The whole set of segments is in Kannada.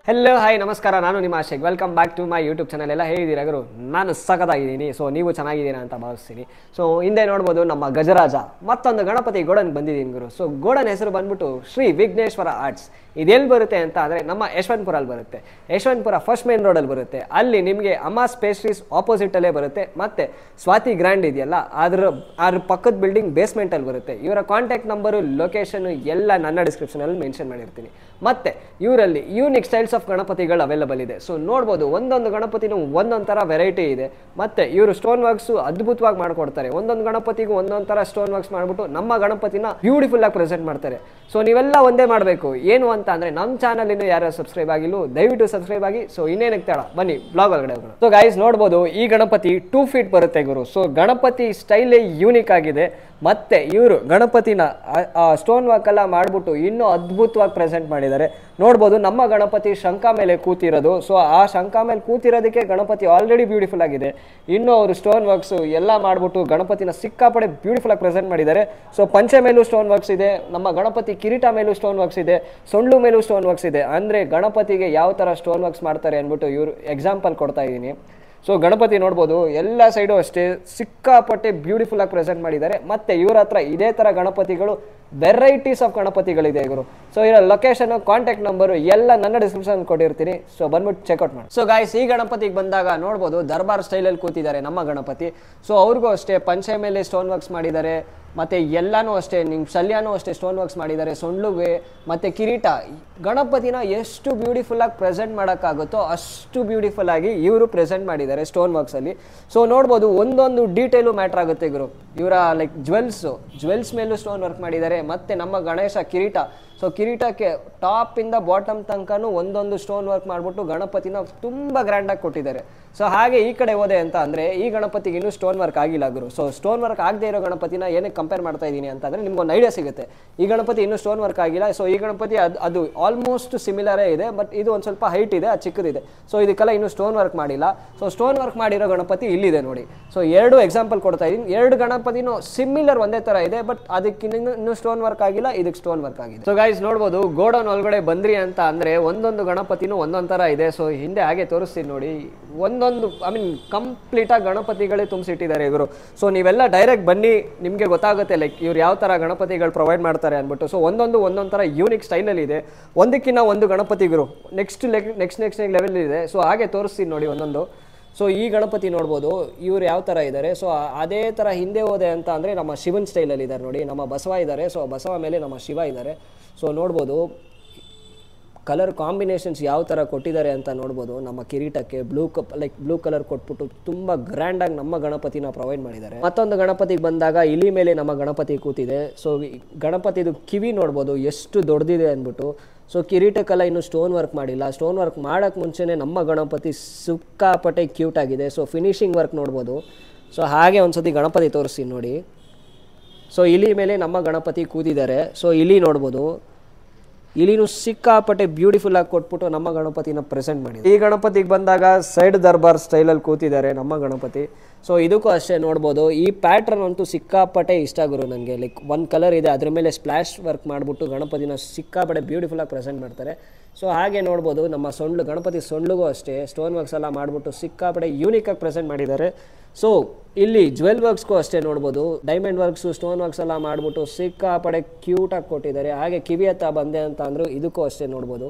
ಹೆಲೋ ಹಾಯ್ ನಮಸ್ಕಾರ, ನಾನು ನಿಮ್ಮ Ashik. Welcome back to my YouTube channel. ಎಲ್ಲ ಹೇಗಿದ್ದೀರಾ ಗುರು? ನಾನು ಸಖತ್ತಾಗಿದ್ದೀನಿ. ಸೊ ನೀವು ಚೆನ್ನಾಗಿದ್ದೀರಾ ಅಂತ ಭಾವಿಸ್ತೀನಿ. ಸೊ ಹಿಂದೆ ನೋಡ್ಬೋದು ನಮ್ಮ ಗಜರಾಜ ಮತ್ತೊಂದು ಗಣಪತಿ ಗೋಡನ್ ಬಂದಿದ್ದೀನಿ ಗುರು. ಸೊ ಗೋಡನ್ ಹೆಸರು ಬಂದ್ಬಿಟ್ಟು ಶ್ರೀ ವಿಘ್ನೇಶ್ವರ ಆರ್ಟ್ಸ್. ಇದೆಲ್ಲಿ ಬರುತ್ತೆ ಅಂತ ಅಂದರೆ ನಮ್ಮ ಯಶವಂತಪುರಲ್ಲಿ ಬರುತ್ತೆ. ಯಶವಂತಪುರ ಫಸ್ಟ್ ಮೇನ್ ರೋಡಲ್ಲಿ ಬರುತ್ತೆ. ಅಲ್ಲಿ ನಿಮಗೆ ಅಮಾಸ್ ಪೇಸ್ಟ್ರೀಸ್ ಆಪೋಸಿಟಲ್ಲೇ ಬರುತ್ತೆ. ಮತ್ತು ಸ್ವಾತಿ ಗ್ರ್ಯಾಂಡ್ ಇದೆಯಲ್ಲ ಅದ್ರ ಪಕ್ಕದ ಬಿಲ್ಡಿಂಗ್ ಬೇಸ್ಮೆಂಟಲ್ಲಿ ಬರುತ್ತೆ. ಇವರ ಕಾಂಟ್ಯಾಕ್ಟ್ ನಂಬರು, ಲೊಕೇಶನ್ ಎಲ್ಲ ನನ್ನ ಡಿಸ್ಕ್ರಿಪ್ಷನಲ್ಲಿ ಮೆನ್ಷನ್ ಮಾಡಿರ್ತೀನಿ. ಮತ್ತು ಇವರಲ್ಲಿ ಯೂನಿಕ್ ಸ್ಟೈಲ್ಸ್ ಆಫ್ ಗಣಪತಿಗಳು ಅವೈಲಬಲ್ ಇದೆ. ಸೊ ನೋಡ್ಬೋದು, ಒಂದೊಂದು ಗಣಪತಿನೂ ಒಂದೊಂದು ಥರ ವೆರೈಟಿ ಇದೆ. ಮತ್ತು ಇವರು ಸ್ಟೋನ್ ವರ್ಕ್ಸು ಅದ್ಭುತವಾಗಿ ಮಾಡ್ಕೊಡ್ತಾರೆ. ಒಂದೊಂದು ಗಣಪತಿಗೂ ಒಂದೊಂದು ಥರ ಸ್ಟೋನ್ ವರ್ಕ್ಸ್ ಮಾಡಿಬಿಟ್ಟು ನಮ್ಮ ಗಣಪತಿನ ಬ್ಯೂಟಿಫುಲ್ ಆಗಿ ಪ್ರೆಸೆಂಟ್ ಮಾಡ್ತಾರೆ. ಸೊ ನೀವೆಲ್ಲ ಒಂದೇ ಮಾಡಬೇಕು. ಏನು ಅಂತ ಅಂದರೆ ನಮ್ಮ ಚಾನಲ್ ಇನ್ನೂ ಯಾರು ಸಬ್ಸ್ಕ್ರೈಬ್ ಆಗಿಲ್ಲ, ದಯವಿಟ್ಟು ಸಬ್ಸ್ಕ್ರೈಬ್ ಆಗಿ. ಸೊ ಇನ್ನೇನಕ್ಕೆ ತಡ, ಬನ್ನಿ ಬ್ಲಾಗ್ ಒಳಗಡೆ ಹೋಗೋಣ. ಸೊ ಗೈಸ್ ನೋಡ್ಬೋದು, ಈ ಗಣಪತಿ 2 ಫೀಟ್ ಬರುತ್ತೆ ಗುರು. ಸೊ ಗಣಪತಿ ಸ್ಟೈಲೇ ಯೂನಿಕ್ ಆಗಿದೆ. ಮತ್ತು ಇವರು ಗಣಪತಿನ ಸ್ಟೋನ್ ವರ್ಕ್ ಎಲ್ಲ ಮಾಡಿಬಿಟ್ಟು ಇನ್ನೂ ಅದ್ಭುತವಾಗಿ ಪ್ರೆಸೆಂಟ್ ಮಾಡಿದ್ದಾರೆ. ನೋಡ್ಬೋದು, ನಮ್ಮ ಗಣಪತಿ ಶಂಖ ಮೇಲೆ ಕೂತಿರೋದು. ಸೊ ಆ ಶಂಖ ಮೇಲೆ ಕೂತಿರೋದಕ್ಕೆ ಗಣಪತಿ ಆಲ್ರೆಡಿ ಬ್ಯೂಟಿಫುಲ್ ಆಗಿದೆ. ಇನ್ನು ಅವರು ಸ್ಟೋನ್ ವರ್ಕ್ಸು ಎಲ್ಲ ಮಾಡಿಬಿಟ್ಟು ಗಣಪತಿನ ಸಿಕ್ಕಾಪಡೆ ಬ್ಯೂಟಿಫುಲ್ ಆಗಿ ಪ್ರೆಸೆಂಟ್ ಮಾಡಿದ್ದಾರೆ. ಸೊ ಪಂಚೆ ಮೇಲೂ ಸ್ಟೋನ್ ವರ್ಕ್ಸ್ ಇದೆ, ನಮ್ಮ ಗಣಪತಿ ಕಿರೀಟ ಮೇಲೂ ಸ್ಟೋನ್ ವರ್ಕ್ಸ್ ಇದೆ, ಸೊಂಡ್ಲು ಮೇಲೂ ಸ್ಟೋನ್ ವರ್ಕ್ಸ್ ಇದೆ. ಅಂದರೆ ಗಣಪತಿಗೆ ಯಾವ ಥರ ಸ್ಟೋನ್ ವರ್ಕ್ಸ್ ಮಾಡ್ತಾರೆ ಅಂದ್ಬಿಟ್ಟು ಇವರು ಎಕ್ಸಾಂಪಲ್ ಕೊಡ್ತಾ ಇದ್ದೀನಿ. ಸೊ ಗಣಪತಿ ನೋಡ್ಬೋದು, ಎಲ್ಲ ಸೈಡು ಅಷ್ಟೇ ಸಿಕ್ಕಾಪಟ್ಟೆ ಬ್ಯೂಟಿಫುಲ್ ಆಗಿ ಪ್ರೆಸೆಂಟ್ ಮಾಡಿದ್ದಾರೆ. ಮತ್ತು ಇವ್ರ ಹತ್ರ ಇದೇ ಥರ ಗಣಪತಿಗಳು ವೆರೈಟೀಸ್ ಆಫ್ ಗಣಪತಿಗಳಿದೆ ಇವರು. ಸೊ ಇದರ ಲೊಕೇಶನ್, ಕಾಂಟ್ಯಾಕ್ಟ್ ನಂಬರು ಎಲ್ಲ ನನ್ನ ಡಿಸ್ಕ್ರಿಪ್ಷನ್ ಕೊಟ್ಟಿರ್ತೀನಿ. ಸೊ ಬಂದ್ಬಿಟ್ಟು ಚೆಕ್ಔಟ್ ಮಾಡಿ. ಸೊ ಗಾಯ್ಸ್, ಈ ಗಣಪತಿಗೆ ಬಂದಾಗ ನೋಡ್ಬೋದು, ದರ್ಬಾರ್ ಸ್ಟೈಲಲ್ಲಿ ಕೂತಿದ್ದಾರೆ ನಮ್ಮ ಗಣಪತಿ. ಸೊ ಅವ್ರಿಗೂ ಅಷ್ಟೇ ಪಂಚೆ ಮೇಲೆ ಸ್ಟೋನ್ ವರ್ಕ್ಸ್ ಮಾಡಿದ್ದಾರೆ. ಮತ್ತು ಎಲ್ಲನೂ ಅಷ್ಟೇ, ನಿಮ್ಮ ಶಲ್ಯನೂ ಅಷ್ಟೇ ಸ್ಟೋನ್ ವರ್ಕ್ಸ್ ಮಾಡಿದ್ದಾರೆ, ಸೊಂಡ್ಲುಗೆ ಮತ್ತು ಕಿರೀಟ. ಗಣಪತಿನ ಎಷ್ಟು ಬ್ಯೂಟಿಫುಲ್ಲಾಗಿ ಪ್ರೆಸೆಂಟ್ ಮಾಡೋಕ್ಕಾಗುತ್ತೋ ಅಷ್ಟು ಬ್ಯೂಟಿಫುಲ್ಲಾಗಿ ಇವರು ಪ್ರೆಸೆಂಟ್ ಮಾಡಿದ್ದಾರೆ ಸ್ಟೋನ್ ವರ್ಕ್ಸಲ್ಲಿ. ಸೊ ನೋಡ್ಬೋದು, ಒಂದೊಂದು ಡೀಟೇಲು ಮ್ಯಾಟ್ರ್ ಆಗುತ್ತೆ ಇವರು. ಇವರ ಲೈಕ್ ಜ್ವೆಲ್ಸ್ ಮೇಲೂ ಸ್ಟೋನ್ ವರ್ಕ್ ಮಾಡಿದ್ದಾರೆ. ಮತ್ತು ನಮ್ಮ ಗಣೇಶ ಕಿರೀಟ, ಸೊ ಕಿರೀಟಕ್ಕೆ ಟಾಪಿಂದ ಬಾಟಮ್ ತನಕನೂ ಒಂದೊಂದು ಸ್ಟೋನ್ ವರ್ಕ್ ಮಾಡಿಬಿಟ್ಟು ಗಣಪತಿನ ತುಂಬ ಗ್ರ್ಯಾಂಡಾಗಿ ಕೊಟ್ಟಿದ್ದಾರೆ. ಸೊ ಹಾಗೆ ಈ ಕಡೆ ಹೋದೆ ಅಂತ ಅಂದರೆ ಈ ಗಣಪತಿಗೆ ಇನ್ನೂ ಸ್ಟೋನ್ ವರ್ಕ್ ಆಗಿಲ್ಲ ಗುರು. ಸೊ ಸ್ಟೋನ್ ವರ್ಕ್ ಆಗದೆ ಇರೋ ಗಣಪತಿನ ಏನಕ್ಕೆ ಕಂಪೇರ್ ಮಾಡ್ತಾ ಇದ್ದೀನಿ ಅಂತಂದರೆ ನಿಮ್ಗೊಂದು ಐಡಿಯಾ ಸಿಗುತ್ತೆ. ಈ ಗಣಪತಿ ಇನ್ನೂ ಸ್ಟೋನ್ ವರ್ಕ್ ಆಗಿಲ್ಲ. ಸೊ ಈ ಗಣಪತಿ ಅದು ಆಲ್ಮೋಸ್ಟ್ ಸಿಮಿಲರೇ ಇದೆ, ಬಟ್ ಇದು ಒಂದು ಸ್ವಲ್ಪ ಹೈಟ್ ಇದೆ, ಅದು ಚಿಕ್ಕದಿದೆ. ಸೊ ಇದಕ್ಕೆಲ್ಲ ಇನ್ನೂ ಸ್ಟೋನ್ ವರ್ಕ್ ಮಾಡಿಲ್ಲ. ಸೊ ಸ್ಟೋನ್ ವರ್ಕ್ ಮಾಡಿರೋ ಗಣಪತಿ ಇಲ್ಲಿದೆ ನೋಡಿ. ಸೊ ಎರಡು ಎಕ್ಸಾಂಪಲ್ ಕೊಡ್ತಾ ಇದ್ದೀನಿ. ಎರಡು ಗಣಪತಿನೂ ಸಿಮಿಲರ್ ಒಂದೇ ಥರ ಇದೆ, ಬಟ್ ಅದಕ್ಕೆ ಇನ್ನೂ ಸ್ಟೋನ್ ವರ್ಕ್ ಆಗಿಲ್ಲ, ಇದಕ್ಕೆ ಸ್ಟೋನ್ ವರ್ಕ್ ಆಗಿದೆ. ಸೊ ಗೈಸ್ ನೋಡ್ಬೋದು, ಗೋಡೌನ್ ಒಳಗಡೆ ಬಂದ್ರಿ ಅಂತ ಅಂದರೆ ಒಂದೊಂದು ಗಣಪತಿನೂ ಒಂದೊಂದು ಥರ ಇದೆ. ಸೊ ಹಿಂದೆ ಹಾಗೆ ತೋರಿಸ್ತೀನಿ ನೋಡಿ, ಒಂದೊಂದು ಕಂಪ್ಲೀಟಾಗಿ ಗಣಪತಿಗಳೇ ತುಂಬಿಸಿಟ್ಟಿದ್ದಾರೆ ಇವರು. ಸೊ ನೀವೆಲ್ಲ ಡೈರೆಕ್ಟ್ ಬನ್ನಿ, ನಿಮಗೆ ಗೊತ್ತಾಗುತ್ತೆ ಲೈಕ್ ಇವ್ರು ಯಾವ ಥರ ಗಣಪತಿಗಳು ಪ್ರೊವೈಡ್ ಮಾಡ್ತಾರೆ ಅಂದ್ಬಿಟ್ಟು. ಸೊ ಒಂದೊಂದು ಥರ ಯೂನಿಕ್ ಸ್ಟೈಲಲ್ಲಿ ಇದೆ. ಒಂದಕ್ಕಿಂತ ಒಂದು ಗಣಪತಿಗಳು ನೆಕ್ಸ್ಟ್ ಲೆವೆಲ್ ಇದೆ. ಸೊ ಹಾಗೆ ತೋರಿಸ್ತೀನಿ ನೋಡಿ ಒಂದೊಂದು. ಸೊ ಈ ಗಣಪತಿ ನೋಡ್ಬೋದು, ಇವ್ರು ಯಾವ ಥರ ಇದ್ದಾರೆ. ಸೊ ಅದೇ ಥರ ಹಿಂದೆ ಹೋದೆ ಅಂತ ಅಂದರೆ ನಮ್ಮ ಶಿವನ್ ಸ್ಟೈಲಲ್ಲಿ ಇದ್ದಾರೆ ನೋಡಿ. ನಮ್ಮ ಬಸವ ಇದ್ದಾರೆ, ಸೊ ಬಸವ ಮೇಲೆ ನಮ್ಮ ಶಿವ ಇದ್ದಾರೆ. ಸೊ ನೋಡ್ಬೋದು, ಕಲರ್ ಕಾಂಬಿನೇಷನ್ಸ್ ಯಾವ ಥರ ಕೊಟ್ಟಿದ್ದಾರೆ ಅಂತ ನೋಡ್ಬೋದು. ನಮ್ಮ ಕಿರೀಟಕ್ಕೆ ಬ್ಲೂ ಕಲರ್ ಕೊಟ್ಬಿಟ್ಟು ತುಂಬ ಗ್ರ್ಯಾಂಡಾಗಿ ನಮ್ಮ ಗಣಪತಿನ ಪ್ರೊವೈಡ್ ಮಾಡಿದ್ದಾರೆ. ಮತ್ತೊಂದು ಗಣಪತಿಗೆ ಬಂದಾಗ ಇಲಿ ಮೇಲೆ ನಮ್ಮ ಗಣಪತಿ ಕೂತಿದೆ. ಸೊ ಗಣಪತಿದು ಕಿವಿ ನೋಡ್ಬೋದು ಎಷ್ಟು ದೊಡ್ಡದಿದೆ ಅಂದ್ಬಿಟ್ಟು. ಸೊ ಕಿರೀಟಕ್ಕೆಲ್ಲ ಇನ್ನೂ ಸ್ಟೋನ್ ವರ್ಕ್ ಮಾಡಿಲ್ಲ. ಸ್ಟೋನ್ ವರ್ಕ್ ಮಾಡೋಕ್ಕೆ ಮುಂಚೆನೇ ನಮ್ಮ ಗಣಪತಿ ಸಿಕ್ಕಾಪಟ್ಟೆ ಕ್ಯೂಟ್ ಆಗಿದೆ. ಸೊ ಫಿನಿಶಿಂಗ್ ವರ್ಕ್ ನೋಡ್ಬೋದು. ಸೊ ಹಾಗೆ ಒಂದು ಸತಿ ಗಣಪತಿ ತೋರಿಸ್ತೀನಿ ನೋಡಿ. ಸೊ ಇಲಿ ಮೇಲೆ ನಮ್ಮ ಗಣಪತಿ ಕೂತಿದ್ದಾರೆ. ಸೊ ಇಲಿ ನೋಡ್ಬೋದು, ಇಲಿನೂ ಸಿಕ್ಕಾಪಟ್ಟೆ ಬ್ಯೂಟಿಫುಲ್ಲಾಗಿ ಕೊಟ್ಬಿಟ್ಟು ನಮ್ಮ ಗಣಪತಿನ ಪ್ರೆಸೆಂಟ್ ಮಾಡಿದೆ. ಈ ಗಣಪತಿಗೆ ಬಂದಾಗ ಸೈಡ್ ದರ್ಬಾರ್ ಸ್ಟೈಲಲ್ಲಿ ಕೂತಿದ್ದಾರೆ ನಮ್ಮ ಗಣಪತಿ. ಸೊ ಇದಕ್ಕೂ ಅಷ್ಟೇ ನೋಡ್ಬೋದು, ಈ ಪ್ಯಾಟ್ರನ್ ಅಂತೂ ಸಿಕ್ಕಾಪಟ್ಟೆ ಇಷ್ಟ ಗುರು ನನಗೆ. ಲೈಕ್ ಒಂದು ಕಲರ್ ಇದೆ, ಅದ್ರ ಮೇಲೆ ಸ್ಪ್ಲಾಶ್ ವರ್ಕ್ ಮಾಡಿಬಿಟ್ಟು ಗಣಪತಿನ ಸಿಕ್ಕಾಪಟ್ಟೆ ಬ್ಯೂಟಿಫುಲ್ಲಾಗಿ ಪ್ರೆಸೆಂಟ್ ಮಾಡ್ತಾರೆ. ಸೊ ಹಾಗೆ ನೋಡ್ಬೋದು, ನಮ್ಮ ಗಣಪತಿ ಸೊಂಡ್ಲಿಗೂ ಅಷ್ಟೇ ಸ್ಟೋನ್ ವರ್ಕ್ಸ್ ಎಲ್ಲ ಮಾಡಿಬಿಟ್ಟು ಸಿಕ್ಕಾಪಟ್ಟೆ ಯೂನಿಕಾಗಿ ಪ್ರೆಸೆಂಟ್ ಮಾಡಿದ್ದಾರೆ. ಸೊ ಇಲ್ಲಿ ಜ್ವೆಲ್ ವರ್ಕ್ಸ್ಗೂ ಅಷ್ಟೇ ನೋಡ್ಬೋದು, ಡೈಮಂಡ್ ವರ್ಕ್ಸು, ಸ್ಟೋನ್ ವರ್ಕ್ಸ್ ಎಲ್ಲ ಮಾಡಿಬಿಟ್ಟು ಸಿಕ್ಕಾಪಡೆ ಕ್ಯೂಟಾಗಿ ಕೊಟ್ಟಿದ್ದಾರೆ. ಹಾಗೆ ಕಿವಿ ಹತ್ತ ಬಂದೆ ಅಂತ ಅಂದರು, ಇದಕ್ಕೂ ಅಷ್ಟೇ ನೋಡ್ಬೋದು.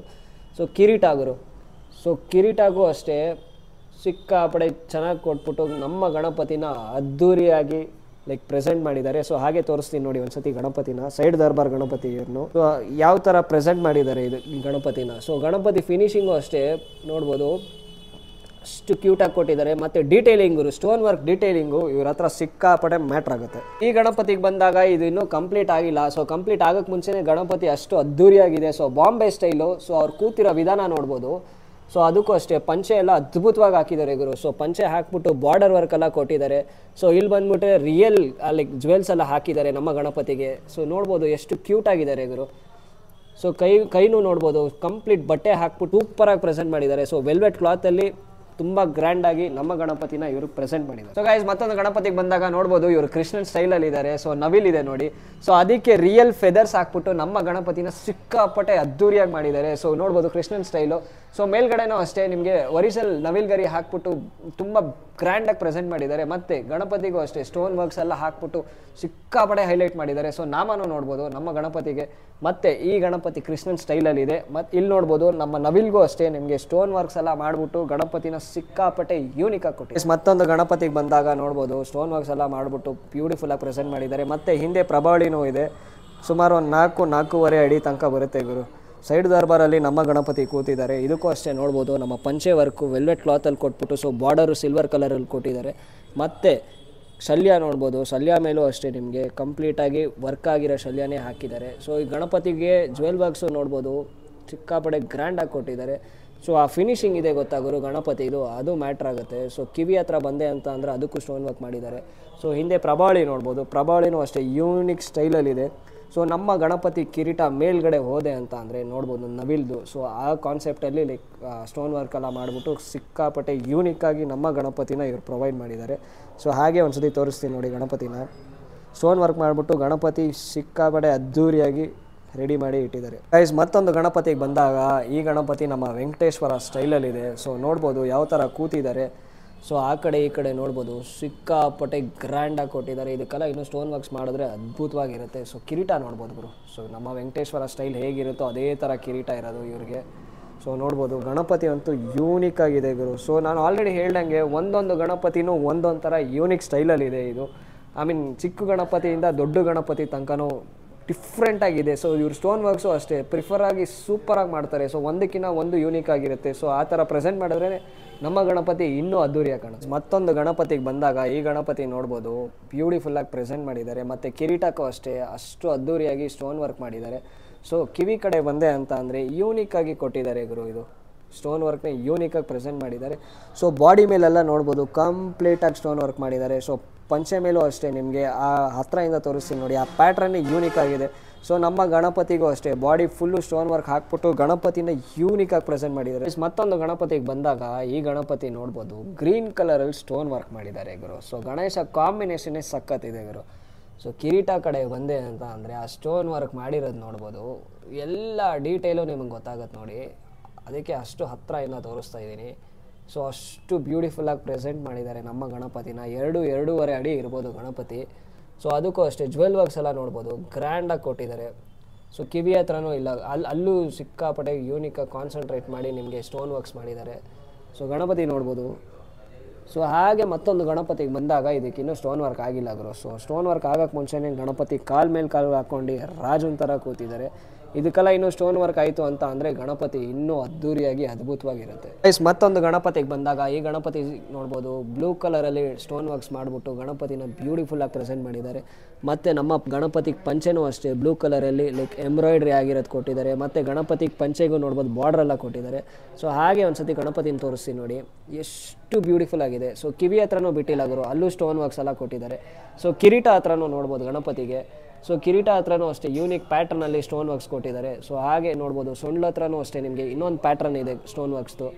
ಸೊ ಕಿರೀಟ ಗುರು, ಸೊ ಕಿರೀಟಗೂ ಅಷ್ಟೇ ಸಿಕ್ಕಾಪಡೆ ಚೆನ್ನಾಗಿ ಕೊಟ್ಬಿಟ್ಟು ನಮ್ಮ ಗಣಪತಿನ ಅದ್ಧೂರಿಯಾಗಿ ಲೈಕ್ ಪ್ರೆಸೆಂಟ್ ಮಾಡಿದ್ದಾರೆ. ಸೊ ಹಾಗೆ ತೋರಿಸ್ತೀನಿ ನೋಡಿ ಒಂದ್ಸತಿ ಗಣಪತಿನ. ಸೈಡ್ ದರ್ಬಾರ್ ಗಣಪತಿಯನ್ನು ಯಾವ ಥರ ಪ್ರೆಸೆಂಟ್ ಮಾಡಿದ್ದಾರೆ ಇದು ಗಣಪತಿನ. ಸೊ ಗಣಪತಿ ಫಿನಿಶಿಂಗು ಅಷ್ಟೇ ನೋಡ್ಬೋದು, ಅಷ್ಟು ಕ್ಯೂಟಾಗಿ ಕೊಟ್ಟಿದ್ದಾರೆ. ಮತ್ತು ಡೀಟೇಲಿಂಗು, ಸ್ಟೋನ್ ವರ್ಕ್ ಡೀಟೇಲಿಂಗು ಇವ್ರ ಹತ್ರ ಸಿಕ್ಕಾಪಟ್ಟೆ ಮ್ಯಾಟ್ರ್ ಆಗುತ್ತೆ. ಈ ಗಣಪತಿಗೆ ಬಂದಾಗ ಇದು ಇನ್ನೂ ಕಂಪ್ಲೀಟ್ ಆಗಿಲ್ಲ. ಸೊ ಕಂಪ್ಲೀಟ್ ಆಗೋಕ್ಕೆ ಮುಂಚೆನೇ ಗಣಪತಿ ಅಷ್ಟು ಅದ್ಧೂರಿಯಾಗಿದೆ. So Bombay style. ಸೊ ಅವ್ರು ಕೂತಿರೋ ವಿಧಾನ ನೋಡ್ಬೋದು. ಸೊ ಅದಕ್ಕೂ ಅಷ್ಟೇ ಪಂಚೆ ಎಲ್ಲ ಅದ್ಭುತವಾಗಿ ಹಾಕಿದ್ದಾರೆ ಗುರು. ಸೊ ಪಂಚೆ ಹಾಕ್ಬಿಟ್ಟು ಬಾರ್ಡರ್ ವರ್ಕ್ ಎಲ್ಲ ಕೊಟ್ಟಿದ್ದಾರೆ. ಸೊ ಇಲ್ಲಿ ಬಂದ್ಬಿಟ್ರೆ ರಿಯಲ್ ಲೈಕ್ ಜ್ವೆಲ್ಸ್ ಎಲ್ಲ ಹಾಕಿದ್ದಾರೆ ನಮ್ಮ ಗಣಪತಿಗೆ. ಸೊ ನೋಡ್ಬೋದು ಎಷ್ಟು ಕ್ಯೂಟಾಗಿದ್ದಾರೆ ಗುರು. ಸೊ ಕೈನೂ ನೋಡ್ಬೋದು, ಕಂಪ್ಲೀಟ್ ಬಟ್ಟೆ ಹಾಕ್ಬಿಟ್ಟು ಸೂಪರಾಗಿ ಪ್ರೆಸೆಂಟ್ ಮಾಡಿದ್ದಾರೆ. ಸೊ ವೆಲ್ವೆಟ್ ಕ್ಲಾತಲ್ಲಿ ತುಂಬ ಗ್ರ್ಯಾಂಡಾಗಿ ನಮ್ಮ ಗಣಪತಿನ ಇವರು ಪ್ರೆಸೆಂಟ್ ಮಾಡಿದ್ದಾರೆ. ಸೊ ಗೈಸ್ ಮತ್ತೊಂದು ಗಣಪತಿಗೆ ಬಂದಾಗ ನೋಡ್ಬೋದು ಇವರು ಕೃಷ್ಣನ್ ಸ್ಟೈಲಲ್ಲಿ ಇದ್ದಾರೆ. ಸೊ ನವಿಲ್ ಇದೆ ನೋಡಿ. ಸೊ ಅದಕ್ಕೆ ರಿಯಲ್ ಫೆದರ್ಸ್ ಹಾಕ್ಬಿಟ್ಟು ನಮ್ಮ ಗಣಪತಿನ ಸಿಕ್ಕಾಪಟ್ಟೆ ಅದ್ದೂರಿಯಾಗಿ ಮಾಡಿದ್ದಾರೆ. ಸೊ ನೋಡ್ಬೋದು ಕೃಷ್ಣನ್ ಸ್ಟೈಲು. ಸೊ ಮೇಲ್ಗಡೆನೂ ಅಷ್ಟೇ ನಿಮಗೆ ಒರಿಜಿನಲ್ ನವಿಲ್ ಗರಿ ಹಾಕ್ಬಿಟ್ಟು ತುಂಬ ಗ್ರ್ಯಾಂಡಾಗಿ ಪ್ರೆಸೆಂಟ್ ಮಾಡಿದ್ದಾರೆ. ಮತ್ತು ಗಣಪತಿಗೂ ಅಷ್ಟೇ ಸ್ಟೋನ್ ವರ್ಕ್ಸ್ ಎಲ್ಲ ಹಾಕ್ಬಿಟ್ಟು ಸಿಕ್ಕಾಪಟ್ಟೆ ಹೈಲೈಟ್ ಮಾಡಿದ್ದಾರೆ. ಸೊ ನಾಮನೂ ನೋಡ್ಬೋದು ನಮ್ಮ ಗಣಪತಿಗೆ. ಮತ್ತು ಈ ಗಣಪತಿ ಕೃಷ್ಣನ್ ಸ್ಟೈಲಲ್ಲಿದೆ. ಮತ್ತು ಇಲ್ಲಿ ನೋಡ್ಬೋದು ನಮ್ಮ ನವಿಲ್ಗೂ ಅಷ್ಟೇ ನಿಮಗೆ ಸ್ಟೋನ್ ವರ್ಕ್ಸ್ ಎಲ್ಲ ಮಾಡಿಬಿಟ್ಟು ಗಣಪತಿನ ಸಿಕ್ಕಾಪಟ್ಟೆ ಯೂನಿಕ್ ಆಗಿ ಕೊಟ್ಟಿದ್ದಾರೆ. ಮತ್ತೊಂದು ಗಣಪತಿಗೆ ಬಂದಾಗ ನೋಡ್ಬೋದು ಸ್ಟೋನ್ ವರ್ಕ್ಸ್ ಎಲ್ಲ ಮಾಡಿಬಿಟ್ಟು ಬ್ಯೂಟಿಫುಲ್ಲಾಗಿ ಪ್ರೆಸೆಂಟ್ ಮಾಡಿದ್ದಾರೆ. ಮತ್ತು ಹಿಂದೆ ಪ್ರಭಾವಳಿನೂ ಇದೆ. ಸುಮಾರು ಒಂದು 4-4.5 ಅಡಿ ತನಕ ಬರುತ್ತೆ ಗುರು. ಸೈಡ್ ದರ್ಬಾರಲ್ಲಿ ನಮ್ಮ ಗಣಪತಿ ಕೂತಿದ್ದಾರೆ. ಇದಕ್ಕೂ ಅಷ್ಟೇ ನೋಡ್ಬೋದು ನಮ್ಮ ಪಂಚೆ ವರ್ಕು ವೆಲ್ವೆಟ್ ಕ್ಲಾತಲ್ಲಿ ಕೊಟ್ಬಿಟ್ಟು ಸೊ ಬಾರ್ಡರು ಸಿಲ್ವರ್ ಕಲರಲ್ಲಿ ಕೊಟ್ಟಿದ್ದಾರೆ. ಮತ್ತು ಶಲ್ಯ ನೋಡ್ಬೋದು, ಶಲ್ಯ ಮೇಲೂ ಅಷ್ಟೇ ನಿಮಗೆ ಕಂಪ್ಲೀಟಾಗಿ ವರ್ಕ್ ಆಗಿರೋ ಶಲ್ಯನೇ ಹಾಕಿದ್ದಾರೆ. ಸೊ ಈ ಗಣಪತಿಗೆ ಜ್ಯುವೆಲ್ ವರ್ಕ್ಸು ನೋಡ್ಬೋದು ಸಿಕ್ಕಾಪಡೆ ಗ್ರ್ಯಾಂಡಾಗಿ ಕೊಟ್ಟಿದ್ದಾರೆ. ಸೊ ಆ ಫಿನಿಶಿಂಗ್ ಇದೆ ಗೊತ್ತಾಗೋರು ಗಣಪತಿದು, ಅದು ಮ್ಯಾಟ್ರ್ ಆಗುತ್ತೆ. ಸೊ ಕಿವಿ ಹತ್ರ ಬಂದೆ ಅಂತ ಅಂದರೆ ಅದಕ್ಕೂ ಸ್ಟೋನ್ ವರ್ಕ್ ಮಾಡಿದ್ದಾರೆ. ಸೊ ಹಿಂದೆ ಪ್ರಭಾವಳಿ ನೋಡ್ಬೋದು, ಪ್ರಭಾವಳಿನೂ ಅಷ್ಟೇ ಯೂನಿಕ್ ಸ್ಟೈಲಲ್ಲಿದೆ. ಸೊ ನಮ್ಮ ಗಣಪತಿ ಕಿರೀಟ ಮೇಲ್ಗಡೆ ಹೋದೆ ಅಂತ ಅಂದರೆ ನೋಡ್ಬೋದು ನವಿಲ್ದು. ಸೊ ಆ ಕಾನ್ಸೆಪ್ಟಲ್ಲಿ ಲೈಕ್ ಸ್ಟೋನ್ ವರ್ಕೆಲ್ಲ ಮಾಡಿಬಿಟ್ಟು ಸಿಕ್ಕಾಪಟ್ಟೆ ಯೂನಿಕ್ಕಾಗಿ ನಮ್ಮ ಗಣಪತಿನ ಇವ್ರು ಪ್ರೊವೈಡ್ ಮಾಡಿದ್ದಾರೆ. ಸೊ ಹಾಗೆ ಒಂದು ಸತಿ ತೋರಿಸ್ತೀನಿ ನೋಡಿ ಗಣಪತಿನ. ಸ್ಟೋನ್ ವರ್ಕ್ ಮಾಡಿಬಿಟ್ಟು ಗಣಪತಿ ಸಿಕ್ಕಾಪಟ್ಟೆ ಅದ್ದೂರಿಯಾಗಿ ರೆಡಿ ಮಾಡಿ ಇಟ್ಟಿದ್ದಾರೆ. ಗೈಸ್ ಮತ್ತೊಂದು ಗಣಪತಿಗೆ ಬಂದಾಗ ಈ ಗಣಪತಿ ನಮ್ಮ ವೆಂಕಟೇಶ್ವರ ಸ್ಟೈಲಲ್ಲಿದೆ. ಸೊ ನೋಡ್ಬೋದು ಯಾವ ಥರ ಕೂತಿದ್ದಾರೆ. ಸೊ ಆ ಕಡೆ ಈ ಕಡೆ ನೋಡ್ಬೋದು ಸಿಕ್ಕಾಪಟ್ಟೆ ಗ್ರ್ಯಾಂಡಾಗಿ ಕೊಟ್ಟಿದ್ದಾರೆ. ಇದಕ್ಕೆಲ್ಲ ಇನ್ನೂ ಸ್ಟೋನ್ ವರ್ಕ್ಸ್ ಮಾಡಿದ್ರೆ ಅದ್ಭುತವಾಗಿರುತ್ತೆ. ಸೊ ಕಿರೀಟ ನೋಡ್ಬೋದು ಗುರು. ಸೊ ನಮ್ಮ ವೆಂಕಟೇಶ್ವರ ಸ್ಟೈಲ್ ಹೇಗಿರುತ್ತೋ ಅದೇ ಥರ ಕಿರೀಟ ಇರೋದು ಇವ್ರಿಗೆ. ಸೊ ನೋಡ್ಬೋದು ಗಣಪತಿ ಅಂತೂ ಯೂನಿಕ್ ಆಗಿದೆ ಗುರು. ಸೊ ನಾನು ಆಲ್ರೆಡಿ ಹೇಳ್ದಂಗೆ ಒಂದೊಂದು ಗಣಪತಿನೂ ಒಂದೊಂದು ಥರ ಯೂನಿಕ್ ಸ್ಟೈಲಲ್ಲಿದೆ. ಇದು ಐ ಮೀನ್ ಚಿಕ್ಕ ಗಣಪತಿಯಿಂದ ದೊಡ್ಡ ಗಣಪತಿ ತನಕನೂ ಡಿಫ್ರೆಂಟಾಗಿದೆ. ಸೊ ಇವ್ರು ಸ್ಟೋನ್ ವರ್ಕ್ಸು ಅಷ್ಟೇ ಪ್ರಿಫರಾಗಿ ಸೂಪರಾಗಿ ಮಾಡ್ತಾರೆ. ಸೊ ಒಂದಕ್ಕಿಂತ ಒಂದು ಯೂನಿಕ್ ಆಗಿರುತ್ತೆ. ಸೊ ಆ ಥರ ಪ್ರೆಸೆಂಟ್ ಮಾಡಿದ್ರೆ ನಮ್ಮ ಗಣಪತಿ ಇನ್ನೂ ಅದ್ದೂರಿಯಾಗಿ ಕಾಣುತ್ತೆ. ಮತ್ತೊಂದು ಗಣಪತಿಗೆ ಬಂದಾಗ ಈ ಗಣಪತಿ ನೋಡ್ಬೋದು ಬ್ಯೂಟಿಫುಲ್ಲಾಗಿ ಪ್ರೆಸೆಂಟ್ ಮಾಡಿದ್ದಾರೆ. ಮತ್ತು ಕಿರೀಟಕ್ಕೂ ಅಷ್ಟೇ ಅಷ್ಟು ಅದ್ದೂರಿಯಾಗಿ ಸ್ಟೋನ್ ವರ್ಕ್ ಮಾಡಿದ್ದಾರೆ. ಸೊ ಕಿವಿ ಕಡೆ ಬಂದೆ ಅಂತ ಅಂದರೆ ಯೂನಿಕ್ಕಾಗಿ ಕೊಟ್ಟಿದ್ದಾರೆ ಗುರು. ಇದು ಸ್ಟೋನ್ ವರ್ಕ್ನ ಯೂನಿಕಾಗಿ ಪ್ರೆಸೆಂಟ್ ಮಾಡಿದ್ದಾರೆ. ಸೊ ಬಾಡಿ ಮೇಲೆಲ್ಲ ನೋಡ್ಬೋದು ಕಂಪ್ಲೀಟಾಗಿ ಸ್ಟೋನ್ ವರ್ಕ್ ಮಾಡಿದ್ದಾರೆ. ಸೊ ಪಂಚೆ ಮೇಲೂ ಅಷ್ಟೇ ನಿಮಗೆ ಆ ಹತ್ತಿರದಿಂದ ತೋರಿಸ್ತೀನಿ ನೋಡಿ, ಆ ಪ್ಯಾಟ್ರನ್ನೇ ಯೂನಿಕ್ ಆಗಿದೆ. ಸೊ ನಮ್ಮ ಗಣಪತಿಗೂ ಅಷ್ಟೇ ಬಾಡಿ ಫುಲ್ಲು ಸ್ಟೋನ್ ವರ್ಕ್ ಹಾಕ್ಬಿಟ್ಟು ಗಣಪತಿನ ಯೂನಿಕಾಗಿ ಪ್ರೆಸೆಂಟ್ ಮಾಡಿದ್ದಾರೆ. ಮತ್ತೊಂದು ಗಣಪತಿಗೆ ಬಂದಾಗ ಈ ಗಣಪತಿ ನೋಡ್ಬೋದು ಗ್ರೀನ್ ಕಲರಲ್ಲಿ ಸ್ಟೋನ್ ವರ್ಕ್ ಮಾಡಿದ್ದಾರೆ ಗುರು. ಸೊ ಗಣೇಶ ಕಾಂಬಿನೇಷನ್ನೇ ಸಖತ್ತಿದೆ ಗುರು. ಸೊ ಕಿರೀಟ ಕಡೆ ಬಂದೆ ಅಂತ ಅಂದರೆ ಆ ಸ್ಟೋನ್ ವರ್ಕ್ ಮಾಡಿರೋದು ನೋಡ್ಬೋದು, ಎಲ್ಲ ಡೀಟೇಲು ನಿಮಗೆ ಗೊತ್ತಾಗುತ್ತೆ ನೋಡಿ. ಅದಕ್ಕೆ ಅಷ್ಟು ಹತ್ತಿರದಿಂದ ತೋರಿಸ್ತಾ ಇದ್ದೀನಿ. ಸೊ ಅಷ್ಟು ಬ್ಯೂಟಿಫುಲ್ಲಾಗಿ ಪ್ರೆಸೆಂಟ್ ಮಾಡಿದ್ದಾರೆ ನಮ್ಮ ಗಣಪತಿನ. 2-2.5 ಅಡಿ ಇರ್ಬೋದು ಗಣಪತಿ. ಸೊ ಅದಕ್ಕೂ ಅಷ್ಟೇ ಜ್ಯುವೆಲ್ ವರ್ಕ್ಸ್ ಎಲ್ಲ ನೋಡ್ಬೋದು ಗ್ರ್ಯಾಂಡಾಗಿ ಕೊಟ್ಟಿದ್ದಾರೆ. ಸೊ ಕಿವಿ ಹತ್ರನೂ ಇಲ್ಲ, ಅಲ್ಲೂ ಸಿಕ್ಕಾಪಟ್ಟೆ ಯೂನಿಕಾಗಿ ಕಾನ್ಸಂಟ್ರೇಟ್ ಮಾಡಿ ನಿಮಗೆ ಸ್ಟೋನ್ ವರ್ಕ್ಸ್ ಮಾಡಿದ್ದಾರೆ. ಸೊ ಗಣಪತಿ ನೋಡ್ಬೋದು. ಸೊ ಹಾಗೆ ಮತ್ತೊಂದು ಗಣಪತಿಗೆ ಬಂದಾಗ ಇದಕ್ಕಿನ್ನೂ ಸ್ಟೋನ್ ವರ್ಕ್ ಆಗಿಲ್ಲ ಗುರು. ಸೊ ಸ್ಟೋನ್ ವರ್ಕ್ ಆಗೋಕ್ಕೆ ಮುಂಚೆನೇ ಗಣಪತಿ ಕಾಲ್ ಮೇಲೆ ಕಾಲು ಹಾಕ್ಕೊಂಡು ರಾಜನ್ ಥರ ಕೂತಿದ್ದಾರೆ. ಇದಕ್ಕೆಲ್ಲ ಇನ್ನೂ ಸ್ಟೋನ್ ವರ್ಕ್ ಆಯಿತು ಅಂತ ಅಂದರೆ ಗಣಪತಿ ಇನ್ನೂ ಅದ್ದೂರಿಯಾಗಿ ಅದ್ಭುತವಾಗಿರುತ್ತೆ. ಮತ್ತೊಂದು ಗಣಪತಿಗೆ ಬಂದಾಗ ಈ ಗಣಪತಿ ನೋಡ್ಬೋದು ಬ್ಲೂ ಕಲರಲ್ಲಿ ಸ್ಟೋನ್ ವರ್ಕ್ಸ್ ಮಾಡಿಬಿಟ್ಟು ಗಣಪತಿನ ಬ್ಯೂಟಿಫುಲ್ಲಾಗಿ ಪ್ರೆಸೆಂಟ್ ಮಾಡಿದ್ದಾರೆ. ಮತ್ತು ನಮ್ಮ ಗಣಪತಿಗೆ ಪಂಚೆನೂ ಅಷ್ಟೇ ಬ್ಲೂ ಕಲರಲ್ಲಿ ಲೈಕ್ ಎಂಬ್ರಾಯ್ಡ್ರಿ ಆಗಿರೋದು ಕೊಟ್ಟಿದ್ದಾರೆ. ಮತ್ತು ಗಣಪತಿಗೆ ಪಂಚೆಗೂ ನೋಡ್ಬೋದು ಬಾರ್ಡ್ರೆಲ್ಲ ಕೊಟ್ಟಿದ್ದಾರೆ. ಸೊ ಹಾಗೆ ಒಂದು ಸತಿ ಗಣಪತಿನ ತೋರಿಸ್ತೀನಿ ನೋಡಿ, ಎಷ್ಟು ಬ್ಯೂಟಿಫುಲ್ ಆಗಿದೆ. ಸೊ ಕಿವಿ ಹತ್ರನೂ ಬಿಟ್ಟಿಲ್ಲ ಗುರು, ಅಲ್ಲೂ ಸ್ಟೋನ್ ವರ್ಕ್ಸ್ ಎಲ್ಲ ಕೊಟ್ಟಿದ್ದಾರೆ. ಸೊ ಕಿರೀಟ ಹತ್ರನೂ ನೋಡ್ಬೋದು ಗಣಪತಿಗೆ. ಸೊ ಕಿರೀಟ ಹತ್ರನೂ ಅಷ್ಟೇ ಯೂನಿಕ್ ಪ್ಯಾಟ್ರನಲ್ಲಿ ಸ್ಟೋನ್ ವರ್ಕ್ಸ್ ಕೊಟ್ಟಿದ್ದಾರೆ. ಸೊ ಹಾಗೆ ನೋಡ್ಬೋದು ಸೊಂಡ್ಲ ಹತ್ರನೂ ಅಷ್ಟೇ ನಿಮಗೆ ಇನ್ನೊಂದು ಪ್ಯಾಟ್ರನ್ ಇದೆ ಸ್ಟೋನ್ ವರ್ಕ್ಸ್ದು.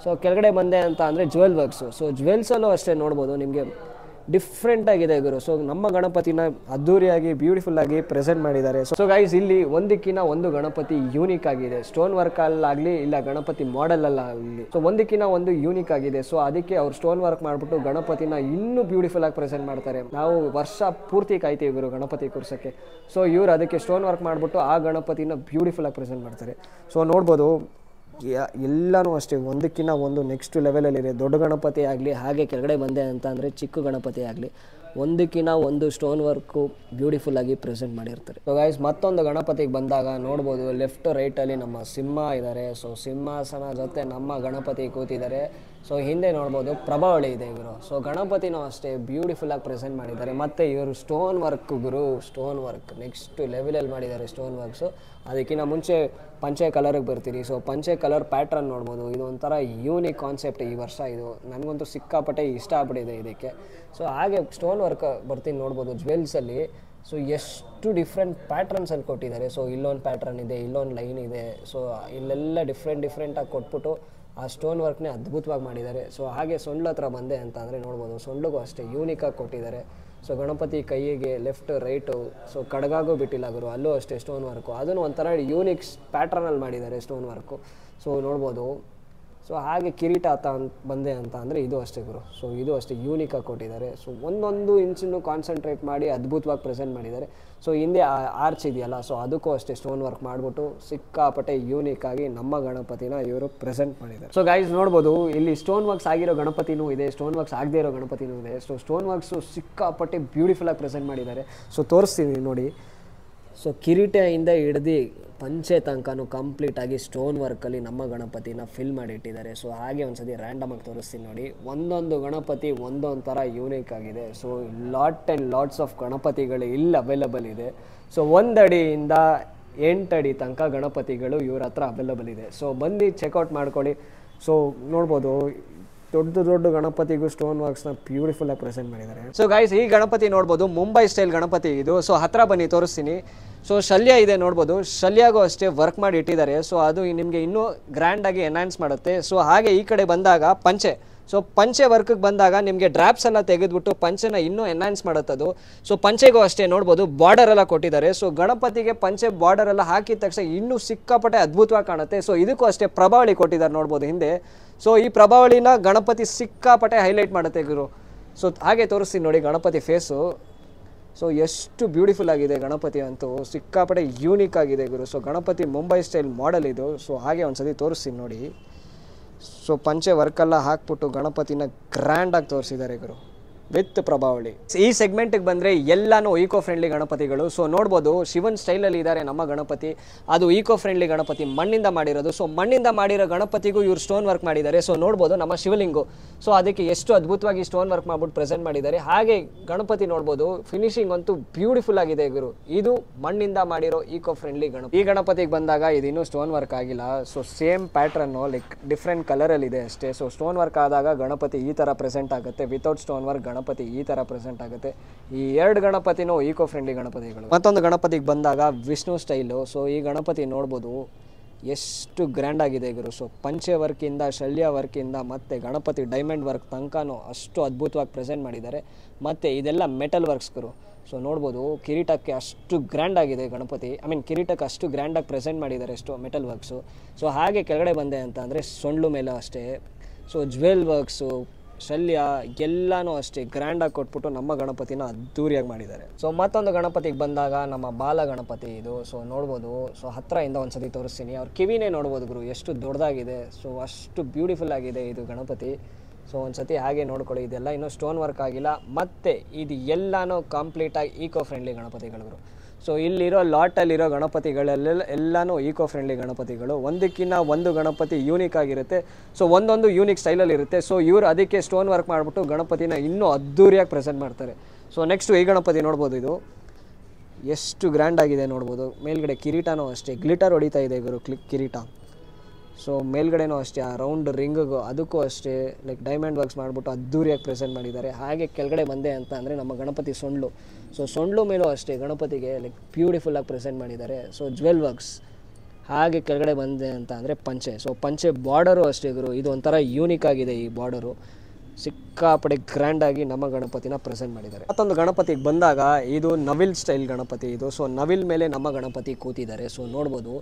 ಸೊ ಕೆಳಗಡೆ ಬಂದೆ ಅಂತ ಅಂದರೆ ಜ್ಯುವೆಲ್ ವರ್ಕ್ಸು. ಸೊ ಜ್ಯುವೆಲ್ಸಲ್ಲೂ ಅಷ್ಟೇ ನೋಡ್ಬೋದು ನಿಮಗೆ ಡಿಫ್ರೆಂಟಾಗಿದೆ ಗುರು. ಸೊ ನಮ್ಮ ಗಣಪತಿನ ಅದ್ದೂರಿಯಾಗಿ ಬ್ಯೂಟಿಫುಲ್ಲಾಗಿ ಪ್ರೆಸೆಂಟ್ ಮಾಡಿದ್ದಾರೆ. ಸೊ ಗೈಸ್ ಇಲ್ಲಿ ಒಂದಕ್ಕಿಂತ ಒಂದು ಗಣಪತಿ ಯೂನಿಕ್ ಆಗಿದೆ. ಸ್ಟೋನ್ ವರ್ಕಲ್ಲಾಗಲಿ ಇಲ್ಲ ಗಣಪತಿ ಮಾಡೆಲಲ್ಲಾಗಲಿ ಸೊ ಒಂದಕ್ಕಿಂತ ಒಂದು ಯೂನಿಕ್ ಆಗಿದೆ. ಸೊ ಅದಕ್ಕೆ ಅವ್ರು ಸ್ಟೋನ್ ವರ್ಕ್ ಮಾಡಿಬಿಟ್ಟು ಗಣಪತಿನ ಇನ್ನೂ ಬ್ಯೂಟಿಫುಲ್ಲಾಗಿ ಪ್ರೆಸೆಂಟ್ ಮಾಡ್ತಾರೆ. ನಾವು ವರ್ಷ ಪೂರ್ತಿ ಕಾಯ್ತೀವಿ ಗುರು ಗಣಪತಿ ಕೂರ್ಸೋಕ್ಕೆ. ಸೊ ಇವ್ರು ಅದಕ್ಕೆ ಸ್ಟೋನ್ ವರ್ಕ್ ಮಾಡಿಬಿಟ್ಟು ಆ ಗಣಪತಿನ ಬ್ಯೂಟಿಫುಲ್ಲಾಗಿ ಪ್ರೆಸೆಂಟ್ ಮಾಡ್ತಾರೆ. ಸೊ ನೋಡ್ಬೋದು ಎಲ್ಲನೂ ಅಷ್ಟೇ ಒಂದಕ್ಕಿಂತ ಒಂದು ನೆಕ್ಸ್ಟ್ ಲೆವೆಲಲ್ಲಿದೆ. ದೊಡ್ಡ ಗಣಪತಿ ಆಗಲಿ ಹಾಗೆ ಕೆಳಗಡೆ ಬಂದೆ ಅಂತ ಅಂದರೆ ಚಿಕ್ಕ ಗಣಪತಿ ಆಗಲಿ ಒಂದಕ್ಕಿಂತ ಒಂದು ಸ್ಟೋನ್ ವರ್ಕು ಬ್ಯೂಟಿಫುಲ್ಲಾಗಿ ಪ್ರೆಸೆಂಟ್ ಮಾಡಿರ್ತಾರೆ. ಸೊ ಗೈಸ್ ಮತ್ತೊಂದು ಗಣಪತಿಗೆ ಬಂದಾಗ ನೋಡ್ಬೋದು ಲೆಫ್ಟ್ ರೈಟಲ್ಲಿ ನಮ್ಮ ಸಿಂಹ ಇದ್ದಾರೆ. ಸೊ ಸಿಂಹಾಸನ ಜೊತೆ ನಮ್ಮ ಗಣಪತಿ ಕೂತಿದ್ದಾರೆ. ಸೊ ಹಿಂದೆ ನೋಡ್ಬೋದು ಪ್ರಭಾವಳಿ ಇದೆ ಗುರು. ಸೊ ಗಣಪತಿನೂ ಅಷ್ಟೇ ಬ್ಯೂಟಿಫುಲ್ಲಾಗಿ ಪ್ರೆಸೆಂಟ್ ಮಾಡಿದ್ದಾರೆ. ಮತ್ತು ಇವರು ಸ್ಟೋನ್ ವರ್ಕ್ ಗುರು, ಸ್ಟೋನ್ ವರ್ಕ್ ನೆಕ್ಸ್ಟ್ ಲೆವೆಲಲ್ಲಿ ಮಾಡಿದ್ದಾರೆ ಸ್ಟೋನ್ ವರ್ಕ್ಸು. ಅದಕ್ಕಿಂತ ಮುಂಚೆ ಪಂಚೆ ಕಲರಿಗೆ ಬರ್ತೀರಿ. ಸೊ ಪಂಚೆ ಕಲರ್ ಪ್ಯಾಟ್ರನ್ ನೋಡ್ಬೋದು. ಇದು ಒಂಥರ ಯೂನಿಕ್ ಕಾನ್ಸೆಪ್ಟ್ ಈ ವರ್ಷ. ಇದು ನನಗಂತೂ ಸಿಕ್ಕಾಪಟ್ಟೆ ಇಷ್ಟ ಆಗ್ಬಿಟ್ಟಿದೆ ಇದಕ್ಕೆ. ಸೊ ಹಾಗೆ ಸ್ಟೋನ್ ವರ್ಕ್ ಬರ್ತೀನಿ ನೋಡ್ಬೋದು ಜ್ಯುವೆಲ್ಸಲ್ಲಿ. ಸೊ ಎಷ್ಟು ಡಿಫ್ರೆಂಟ್ ಪ್ಯಾಟ್ರನ್ಸಲ್ಲಿ ಕೊಟ್ಟಿದ್ದಾರೆ. ಸೊ ಇಲ್ಲೊಂದು ಪ್ಯಾಟ್ರನ್ ಇದೆ, ಇಲ್ಲೊಂದು ಲೈನ್ ಇದೆ. ಸೊ ಇಲ್ಲೆಲ್ಲ ಡಿಫ್ರೆಂಟಾಗಿ ಕೊಟ್ಬಿಟ್ಟು ಆ ಸ್ಟೋನ್ ವರ್ಕ್ನೇ ಅದ್ಭುತವಾಗಿ ಮಾಡಿದ್ದಾರೆ. ಸೊ ಹಾಗೆ ಸೊಂಡ್ಲ ಹತ್ರ ಬಂದೆ ಅಂತ ಅಂದರೆ ನೋಡ್ಬೋದು, ಸೊಂಡ್ಲಿಗೂ ಅಷ್ಟೇ ಯೂನಿಕಾಗಿ ಕೊಟ್ಟಿದ್ದಾರೆ. ಸೊ ಗಣಪತಿ ಕೈಯಿಗೆ ಲೆಫ್ಟ್ ರೈಟು ಸೊ ಕಡಗಾಗೂ ಬಿಟ್ಟಿಲ್ಲ ಗುರು, ಅಲ್ಲೂ ಅಷ್ಟೇ ಸ್ಟೋನ್ ವರ್ಕು, ಅದನ್ನು ಒಂಥರ ಯೂನಿಕ್ ಪ್ಯಾಟ್ರನಲ್ಲಿ ಮಾಡಿದ್ದಾರೆ ಸ್ಟೋನ್ ವರ್ಕು. ಸೊ ನೋಡ್ಬೋದು. ಸೊ ಹಾಗೆ ಕಿರೀಟ ಬಂದೆ ಅಂತ ಅಂದರೆ ಇದು ಅಷ್ಟೇ ಗುರು. ಸೊ ಇದು ಅಷ್ಟೇ ಯೂನಿಕಾಗಿ ಕೊಟ್ಟಿದ್ದಾರೆ. ಸೊ ಒಂದೊಂದು ಇಂಚನ್ನು ಕಾನ್ಸಂಟ್ರೇಟ್ ಮಾಡಿ ಅದ್ಭುತವಾಗಿ ಪ್ರೆಸೆಂಟ್ ಮಾಡಿದ್ದಾರೆ. ಸೊ ಹಿಂದೆ ಆರ್ಚ್ ಇದೆಯಲ್ಲ, ಸೊ ಅದಕ್ಕೂ ಅಷ್ಟೇ ಸ್ಟೋನ್ ವರ್ಕ್ ಮಾಡಿಬಿಟ್ಟು ಸಿಕ್ಕಾಪಟ್ಟೆ ಯೂನಿಕಾಗಿ ನಮ್ಮ ಗಣಪತಿನ ಇವರು ಪ್ರೆಸೆಂಟ್ ಮಾಡಿದ್ದಾರೆ. ಸೊ ಗೈಸ್ ನೋಡ್ಬೋದು, ಇಲ್ಲಿ ಸ್ಟೋನ್ ವರ್ಕ್ಸ್ ಆಗಿರೋ ಗಣಪತಿನೂ ಇದೆ, ಸ್ಟೋನ್ ವರ್ಕ್ಸ್ ಆಗದೇ ಇರೋ ಗಣಪತಿನೂ ಇದೆ. ಸೊ ಸ್ಟೋನ್ ವರ್ಕ್ಸು ಸಿಕ್ಕಾಪಟ್ಟೆ ಬ್ಯೂಟಿಫುಲ್ಲಾಗಿ ಪ್ರೆಸೆಂಟ್ ಮಾಡಿದ್ದಾರೆ. ಸೊ ತೋರಿಸ್ತೀನಿ ನೋಡಿ. ಸೊ ಕಿರೀಟದಿಂದ ಹಿಡ್ದು ಪಂಚೆ ತನಕನೂ ಕಂಪ್ಲೀಟಾಗಿ ಸ್ಟೋನ್ ವರ್ಕಲ್ಲಿ ನಮ್ಮ ಗಣಪತಿನ ಫಿಲ್ ಮಾಡಿ ಇಟ್ಟಿದ್ದಾರೆ. ಸೊ ಹಾಗೆ ಒಂದ್ಸತಿ ರ್ಯಾಂಡಮಾಗಿ ತೋರಿಸ್ತೀನಿ ನೋಡಿ. ಒಂದೊಂದು ಗಣಪತಿ ಒಂದೊಂದು ಥರ ಯೂನಿಕ್ ಆಗಿದೆ. ಸೊ ಲಾಟ್ಸ್ ಆಫ್ ಗಣಪತಿಗಳು ಇಲ್ಲಿ ಅವೈಲಬಲ್ ಇದೆ. ಸೊ 1 ಅಡಿಯಿಂದ 8 ಅಡಿ ತನಕ ಗಣಪತಿಗಳು ಇವ್ರ ಹತ್ರ ಅವೈಲಬಲ್ ಇದೆ. ಸೊ ಬಂದು ಚೆಕ್ಔಟ್ ಮಾಡ್ಕೊಳ್ಳಿ. ಸೊ ನೋಡ್ಬೋದು, ದೊಡ್ಡ ಗಣಪತಿಗೂ ಸ್ಟೋನ್ ವರ್ಕ್ಸ್ನ ಬ್ಯೂಟಿಫುಲ್ಲಾಗಿ ಪ್ರೆಸೆಂಟ್ ಮಾಡಿದ್ದಾರೆ. ಸೊ ಗೈಸ್, ಈ ಗಣಪತಿ ನೋಡ್ಬೋದು, ಮುಂಬೈ ಸ್ಟೈಲ್ ಗಣಪತಿ ಇದು. ಸೊ ಹತ್ರ ಬನ್ನಿ ತೋರಿಸ್ತೀನಿ. ಸೊ ಶಲ್ಯ ಇದೆ ನೋಡ್ಬೋದು, ಶಲ್ಯಾಗೂ ಅಷ್ಟೇ ವರ್ಕ್ ಮಾಡಿ ಇಟ್ಟಿದ್ದಾರೆ. ಸೊ ಅದು ನಿಮಗೆ ಇನ್ನೂ ಗ್ರ್ಯಾಂಡಾಗಿ ಎನ್ಹಾನ್ಸ್ ಮಾಡುತ್ತೆ. ಸೊ ಹಾಗೆ ಈ ಕಡೆ ಬಂದಾಗ ಪಂಚೆ, ಸೊ ಪಂಚೆ ವರ್ಕಿಗೆ ಬಂದಾಗ ನಿಮಗೆ ಡ್ರಾಪ್ಸ್ ಎಲ್ಲ ತೆಗೆದುಬಿಟ್ಟು ಪಂಚೆನ ಇನ್ನೂ ಎನ್ಹಾನ್ಸ್ ಮಾಡುತ್ತದು. ಸೊ ಪಂಚೆಗೂ ಅಷ್ಟೇ ನೋಡ್ಬೋದು, ಬಾರ್ಡರ್ ಎಲ್ಲ ಕೊಟ್ಟಿದ್ದಾರೆ. ಸೊ ಗಣಪತಿಗೆ ಪಂಚೆ ಬಾರ್ಡರ್ ಎಲ್ಲ ಹಾಕಿದ ತಕ್ಷಣ ಇನ್ನೂ ಸಿಕ್ಕಾಪಟ್ಟೆ ಅದ್ಭುತವಾಗಿ ಕಾಣುತ್ತೆ. ಸೊ ಇದಕ್ಕೂ ಅಷ್ಟೇ ಪ್ರಭಾವಳಿ ಕೊಟ್ಟಿದ್ದಾರೆ ನೋಡ್ಬೋದು ಹಿಂದೆ. ಸೊ ಈ ಪ್ರಭಾವಳಿನ ಗಣಪತಿ ಸಿಕ್ಕಾಪಟ್ಟೆ ಹೈಲೈಟ್ ಮಾಡುತ್ತೆ ಗುರು. ಸೊ ಹಾಗೆ ತೋರಿಸ್ತೀನಿ ನೋಡಿ ಗಣಪತಿ ಫೇಸು. ಸೊ ಎಷ್ಟು ಬ್ಯೂಟಿಫುಲ್ ಆಗಿದೆ ಗಣಪತಿ ಅಂತೂ, ಸಿಕ್ಕಾಪಟ್ಟೆ ಯೂನಿಕ್ ಆಗಿದೆ ಗುರು. So Ganapati Mumbai style model ಇದು. ಸೊ ಹಾಗೆ ಒಂದ್ಸತಿ ತೋರಿಸ್ತೀನಿ ನೋಡಿ. ಸೊ ಪಂಚೆ ವರ್ಕೆಲ್ಲ ಹಾಕ್ಬಿಟ್ಟು ಗಣಪತಿನ ಗ್ರ್ಯಾಂಡಾಗಿ ತೋರಿಸಿದ್ದಾರೆ ಗುರು ವಿತ್ ಪ್ರಭಾವಳಿ. ಈ ಸೆಗ್ಮೆಂಟಿಗೆ ಬಂದರೆ ಎಲ್ಲನೂ ಈಕೋ ಫ್ರೆಂಡ್ಲಿ ಗಣಪತಿಗಳು. ಸೊ ನೋಡ್ಬೋದು, ಶಿವನ್ ಸ್ಟೈಲಲ್ಲಿ ಇದ್ದಾರೆ ನಮ್ಮ ಗಣಪತಿ. ಅದು ಈಕೋ ಫ್ರೆಂಡ್ಲಿ ಗಣಪತಿ, ಮಣ್ಣಿಂದ ಮಾಡಿರೋದು. ಸೊ ಮಣ್ಣಿಂದ ಮಾಡಿರೋ ಗಣಪತಿಗೂ ಇವ್ರು ಸ್ಟೋನ್ ವರ್ಕ್ ಮಾಡಿದ್ದಾರೆ. ಸೊ ನೋಡ್ಬೋದು ನಮ್ಮ ಶಿವಲಿಂಗು, ಸೊ ಅದಕ್ಕೆ ಎಷ್ಟು ಅದ್ಭುತವಾಗಿ ಸ್ಟೋನ್ ವರ್ಕ್ ಮಾಡ್ಬಿಟ್ಟು ಪ್ರೆಸೆಂಟ್ ಮಾಡಿದ್ದಾರೆ. ಹಾಗೆ ಗಣಪತಿ ನೋಡ್ಬೋದು, ಫಿನಿಶಿಂಗ್ ಅಂತೂ ಬ್ಯೂಟಿಫುಲ್ ಆಗಿದೆ ಗುರು. ಇದು ಮಣ್ಣಿಂದ ಮಾಡಿರೋ ಈಕೋ ಫ್ರೆಂಡ್ಲಿ ಗಣಪತಿ. ಈ ಗಣಪತಿಗೆ ಬಂದಾಗ ಇದಿನ್ನೂ ಸ್ಟೋನ್ ವರ್ಕ್ ಆಗಿಲ್ಲ. So same pattern like different ಕಲರಲ್ಲಿ ಇದೆ ಅಷ್ಟೇ. ಸೊ ಸ್ಟೋನ್ ವರ್ಕ್ ಆದಾಗ ಗಣಪತಿ ಈ ಥರ ಪ್ರೆಸೆಂಟ್ ಆಗುತ್ತೆ, ವಿತೌಟ್ ಸ್ಟೋನ್ ವರ್ಕ್ ಗಣಪತಿ ಈ ಥರ ಪ್ರೆಸೆಂಟ್ ಆಗುತ್ತೆ. ಈ 2 ಗಣಪತಿನೂ ಈಕೋ ಫ್ರೆಂಡ್ಲಿ ಗಣಪತಿಗಳು. ಮತ್ತೊಂದು ಗಣಪತಿಗೆ ಬಂದಾಗ ವಿಷ್ಣು ಸ್ಟೈಲು. ಸೊ ಈ ಗಣಪತಿ ನೋಡ್ಬೋದು ಎಷ್ಟು ಗ್ರ್ಯಾಂಡ್ ಆಗಿದೆ ಗುರು. ಸೊ ಪಂಚೆ ವರ್ಕಿಂದ, ಶಲ್ಯ ವರ್ಕಿಂದ ಮತ್ತು ಗಣಪತಿ ಡೈಮಂಡ್ ವರ್ಕ್ ತನಕನೂ ಅಷ್ಟು ಅದ್ಭುತವಾಗಿ ಪ್ರೆಸೆಂಟ್ ಮಾಡಿದ್ದಾರೆ. ಮತ್ತು ಇದೆಲ್ಲ ಮೆಟಲ್ ವರ್ಕ್ಸ್ ಗುರು. ಸೊ ನೋಡ್ಬೋದು, ಕಿರೀಟಕ್ಕೆ ಅಷ್ಟು ಗ್ರ್ಯಾಂಡ್ ಆಗಿದೆ ಗಣಪತಿ, ಕಿರೀಟಕ್ಕೆ ಅಷ್ಟು ಗ್ರ್ಯಾಂಡಾಗಿ ಪ್ರೆಸೆಂಟ್ ಮಾಡಿದ್ದಾರೆ ಅಷ್ಟು ಮೆಟಲ್ ವರ್ಕ್ಸು. ಸೊ ಹಾಗೆ ಕೆಳಗಡೆ ಬಂದೆ ಅಂತ ಅಂದರೆ ಸೊಂಡ್ಲು ಮೇಲೆ ಅಷ್ಟೇ. ಸೊ ಜ್ವೆಲ್ ವರ್ಕ್ಸು, ಶಲ್ಯ ಎಲ್ಲನೂ ಅಷ್ಟೇ ಗ್ರ್ಯಾಂಡಾಗಿ ಕೊಟ್ಬಿಟ್ಟು ನಮ್ಮ ಗಣಪತಿನ ಅದ್ದೂರಿಯಾಗಿ ಮಾಡಿದ್ದಾರೆ. ಸೊ ಮತ್ತೊಂದು ಗಣಪತಿಗೆ ಬಂದಾಗ ನಮ್ಮ ಬಾಲ ಗಣಪತಿ ಇದು. ಸೊ ನೋಡ್ಬೋದು, ಸೊ ಹತ್ತಿರದಿಂದ ಒಂದ್ಸತಿ ತೋರಿಸ್ತೀನಿ. ಅವ್ರ ಕಿವಿನೇ ನೋಡ್ಬೋದು ಗುರು, ಎಷ್ಟು ದೊಡ್ಡದಾಗಿದೆ. ಸೊ ಅಷ್ಟು ಬ್ಯೂಟಿಫುಲ್ ಆಗಿದೆ ಇದು ಗಣಪತಿ. ಸೊ ಒಂದ್ಸತಿ ಹಾಗೆ ನೋಡ್ಕೊಳ್ಳಿ. ಇದೆಲ್ಲ ಇನ್ನೂ ಸ್ಟೋನ್ ವರ್ಕ್ ಆಗಿಲ್ಲ. ಮತ್ತು ಇದು ಎಲ್ಲನೂ ಕಂಪ್ಲೀಟಾಗಿ ಈಕೋ ಫ್ರೆಂಡ್ಲಿ ಗಣಪತಿಗಳು. ಸೊ ಇಲ್ಲಿರೋ ಲಾಟಲ್ಲಿರೋ ಎಲ್ಲನೂ ಈಕೋ ಫ್ರೆಂಡ್ಲಿ ಗಣಪತಿಗಳು. ಒಂದಕ್ಕಿಂತ ಒಂದು ಗಣಪತಿ ಯೂನಿಕ್ ಆಗಿರುತ್ತೆ. ಸೊ ಒಂದೊಂದು ಯೂನಿಕ್ ಸ್ಟೈಲಲ್ಲಿ ಇರುತ್ತೆ. ಸೊ ಇವರು ಅದಕ್ಕೆ ಸ್ಟೋನ್ ವರ್ಕ್ ಮಾಡಿಬಿಟ್ಟು ಗಣಪತಿನ ಇನ್ನೂ ಅದ್ದೂರಿಯಾಗಿ ಪ್ರೆಸೆಂಟ್ ಮಾಡ್ತಾರೆ. ಸೊ ನೆಕ್ಸ್ಟು ಈ ಗಣಪತಿ ನೋಡ್ಬೋದು, ಇದು ಎಷ್ಟು ಗ್ರ್ಯಾಂಡ್ ಆಗಿದೆ ನೋಡ್ಬೋದು. ಮೇಲ್ಗಡೆ ಕಿರೀಟನೂ ಅಷ್ಟೇ ಗ್ಲಿಟರ್ ಹೊಡಿತಾ ಇದೆ ಗುರು, ಕಿರೀಟ. ಸೊ ಮೇಲ್ಗಡೆನೂ ಅಷ್ಟೇ ಆ ರೌಂಡ್ ರಿಂಗಿಗೂ ಅದಕ್ಕೂ ಅಷ್ಟೇ ಲೈಕ್ ಡೈಮಂಡ್ ವರ್ಕ್ಸ್ ಮಾಡಿಬಿಟ್ಟು ಅದ್ದೂರಿಯಾಗಿ ಪ್ರೆಸೆಂಟ್ ಮಾಡಿದ್ದಾರೆ. ಹಾಗೆ ಕೆಳಗಡೆ ಬಂದೆ ಅಂತ ಅಂದರೆ ನಮ್ಮ ಗಣಪತಿ ಸೊಂಡ್ಲು. ಸೊ ಸೊಂಡ್ಲು ಮೇಲೂ ಅಷ್ಟೇ ಗಣಪತಿಗೆ ಲೈಕ್ ಬ್ಯೂಟಿಫುಲ್ಲಾಗಿ ಪ್ರೆಸೆಂಟ್ ಮಾಡಿದ್ದಾರೆ. So jewel works. ಹಾಗೆ ಕೆಳಗಡೆ ಬಂದೆ ಅಂತ ಅಂದರೆ ಪಂಚೆ. ಸೊ ಪಂಚೆ ಬಾರ್ಡರು ಅಷ್ಟೇ ಗುರು, ಇದು ಒಂಥರ ಯೂನಿಕ್ ಆಗಿದೆ ಈ ಬಾರ್ಡರು. ಸಿಕ್ಕಾಪಡೆ ಗ್ರ್ಯಾಂಡಾಗಿ ನಮ್ಮ ಗಣಪತಿನ ಪ್ರೆಸೆಂಟ್ ಮಾಡಿದ್ದಾರೆ. ಮತ್ತೊಂದು ಗಣಪತಿಗೆ ಬಂದಾಗ ಇದು ನವಿಲ್ ಸ್ಟೈಲ್ ಗಣಪತಿ ಇದು. ಸೊ ನವಿಲ್ ಮೇಲೆ ನಮ್ಮ ಗಣಪತಿ ಕೂತಿದ್ದಾರೆ. ಸೊ ನೋಡ್ಬೋದು,